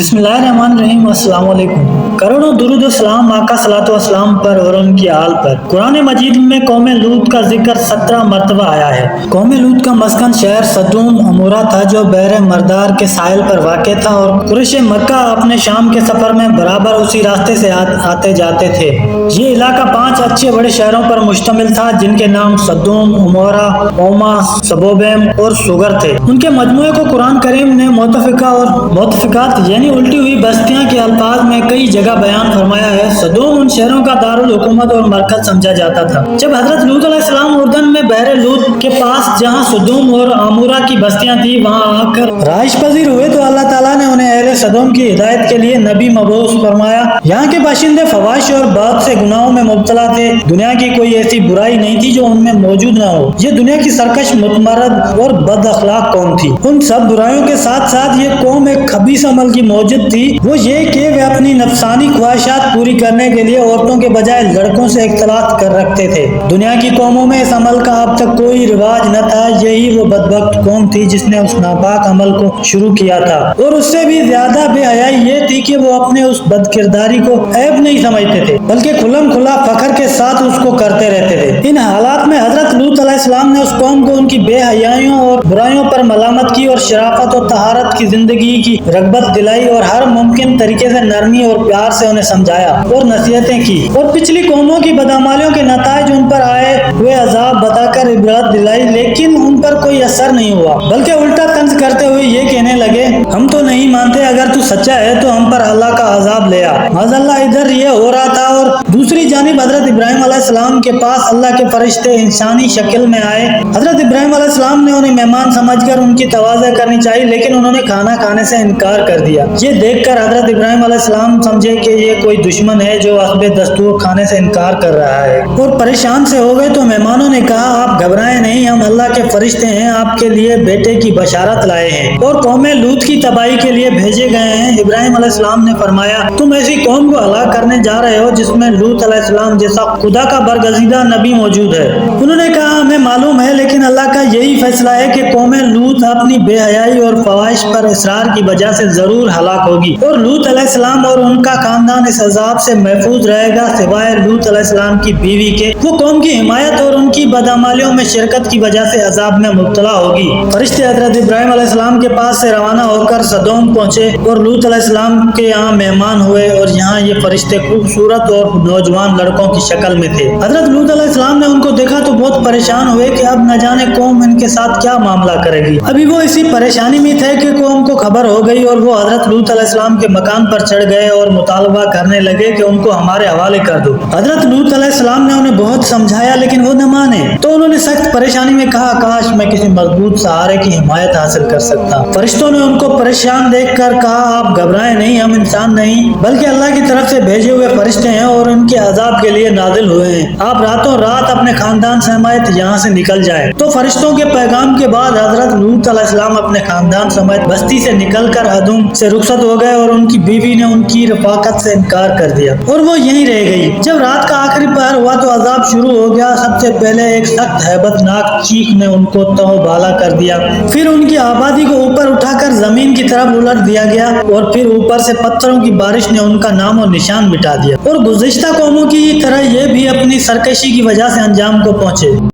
बिस्मिल्लाहिर्रहमानिर्रहीम। अस्सलाम वालेकुम। करोड़ों दुरूद व सलाम आका सलातो वसलाम पर और उनकी आल पर। कुरान मजीद में कौम लूत का जिक्र 17 मरतबा आया है। कौम लूत का मस्कन शहर सदूम अमूरा था जो बहरे मरदार के साहिल पर वाक़ था और कुरैश मक्का अपने शाम के सफर में बराबर उसी रास्ते से आते जाते थे। ये इलाका 5 अच्छे बड़े शहरों पर मुश्तमिल था जिनके नाम सदूम, अमूरा, ओमा, सबोबेम और सुगर थे। उनके मजमूए को कुरान करीम ने मुतफिका और मुतफिकात यानी उल्टी हुई बस्तियां के अल्फाज में कई जगह बयान फरमाया है। सदूम उन शहरों का दारुल हुकूमत और मरकज समझा जाता था। जब हजरत लूत अलैहिस्सलाम उर्दन में बहरे लूत के पास जहां सदूम और अमूरा की बस्तियां थी वहां आकर रहाइश पजीर हुए तो अल्लाह ताला ने उन्हें अहले सदूम की हिदायत के लिए नबी मबूस फरमाया। यहाँ के बाशिंदे फवाहिश और बहुत से गुनाहों में मुब्तला थे। दुनिया की कोई ऐसी बुराई नहीं थी जो उनमें मौजूद न हो। ये दुनिया की सरकश, मुतमरद और बद अखलाक कौम थी। उन सब बुराइयों के साथ साथ ये कौम एक खबीस अमल की मौजूद थी। वो ये कि वे अपनी नफसानी ख्वाहिशात पूरी करने के लिए औरतों के बजाय लड़कों से इख्तिलात कर रखते थे। दुनिया की कौमों में इस अमल का अब तक कोई रिवाज न था। यही वो बदबख्त कौम थी जिसने उस नापाक अमल को शुरू किया था और उससे भी ज्यादा बेहयाई ये थी कि वो अपने उस बदकिरदारी को ऐब नहीं समझते थे बल्कि खुलम खुला फखर के साथ उसको करते रहते थे। इन हालात में हजरत लूत अलैहिस्सलाम ने उस कौम को उनकी बेहयाइयों और बुराइयों पर मलामत की और शराफत और तहारत की जिंदगी की रगबत दिलाई और हर मुमकिन तरीके से नरमी और प्यार से उन्हें समझाया और नसीहतें की और पिछली कौमों की बदअमालियों के नताइज उन पर आए हुए अजाब बताकर इबरत दिलाई, लेकिन उन पर कोई असर नहीं हुआ बल्कि उल्टा तंज करते हुए ये कहने लगे, हम तो नहीं मानते, अगर तू सच्चा है तो हम पर अल्लाह का अजाब ले आ। माज़अल्लाह इधर ये हो रहा था और दूसरी जानिब हजरत इब्राहिम अलैहिस्सलाम के पास अल्लाह के फरिश्ते इंसानी शक्ल में आए। हजरत इब्राहिम अलैहिस्सलाम ने उन्हें मेहमान समझकर उनकी तवाज़ा करनी चाहिए, लेकिन उन्होंने खाना खाने से इनकार कर दिया। ये देखकर हजरत इब्राहिम अलैहिस्सलाम समझे कि ये कोई दुश्मन है जो असबे दस्तूर खाने से इनकार कर रहा है और परेशान से हो गए। तो मेहमानों ने कहा, आप घबराएं नहीं, हम अल्लाह के फरिश्ते हैं, आपके लिए बेटे की बशारत लाए हैं और कौम लूत की तबाही के लिए भेजे गए हैं। इब्राहिम अलैहिस्सलाम ने फरमाया, तुम ऐसी कौम को हलाक करने जा रहे हो जिसमें लूत अलैहिस्सलाम जैसा खुदा का बरगजीदा नबी मौजूद है। उन्होंने कहा, हमें मालूम है, लेकिन अल्लाह का यही फैसला है कि कौम लूत अपनी बेहयाई और फवाहिश पर इसरार की वजह से जरूर हलाक होगी और लूत अलैहिस्सलाम और उनका खानदान इस अजाब से महफूज रहेगा सिवाय लूत अलैहिस्सलाम की बीवी के। वो कौम की हिमायत और उनकी बदअमालियों में शिरकत की वजह से अजाब में मुब्तला होगी। फरिश्ते हजरत इब्राहिम अलैहिस्सलाम के पास से रवाना होकर सदोम पहुंचे और लूत अलैहिस्सलाम के यहाँ मेहमान हुए और यहाँ ये फरिश्ते खूबसूरत और नौजवान लड़कों की शक्ल में थे। हजरत लूत अलैहिस्सलाम ने उनको देखा तो बहुत परेशान हुए कि अब न जाने कौम इनके साथ क्या मामला करेगी। अभी वो इसी परेशानी में थे कि कौम को खबर हो गई और वो हजरत लूत अलैहिस्सलाम के मकान पर चढ़ गए और मुतालबा करने लगे कि उनको हमारे हवाले कर दो। हजरत लूत अलैहिस्सलाम ने उन्हें बहुत समझाया लेकिन वो न माने। तो उन्होंने सख्त परेशानी में कहा, काश मैं किसी मजबूत सहारे की हिमायत हासिल कर सकता। फरिश्तों ने उनको परेशान देखकर कहा, आप घबराएं नहीं, हम इंसान नहीं बल्कि अल्लाह की तरफ से भेजे हुए फरिश्ते हैं और उनके अजाब के लिए नाजिल हुए हैं। आप रातों रात अपने खानदान समेत यहाँ से निकल जाए। तो फरिश्तों के पैगाम के बाद हजरत लूत अलैहिस्सलाम अपने खानदान समेत बस्ती से निकलकर अदुम से रुखसत हो गए और उनकी बीवी ने उनकी रफाकत से इनकार कर दिया और वो यहीं रह गई। जब रात का आखिरी पहर हुआ तो अजाब शुरू हो गया। सबसे पहले एक सख्त हैबतनाक चीख ने उनको तौबाला कर दिया, फिर उनकी आबादी को ऊपर उठाकर जमीन की तरफ उलट दिया गया और फिर ऊपर से पत्थरों की बारिश ने उनका नाम और निशान मिटा दिया और गुज़िश्ता कौमों की तरह ये भी अपनी सरकशी की वजह से अंजाम को पहुंचे।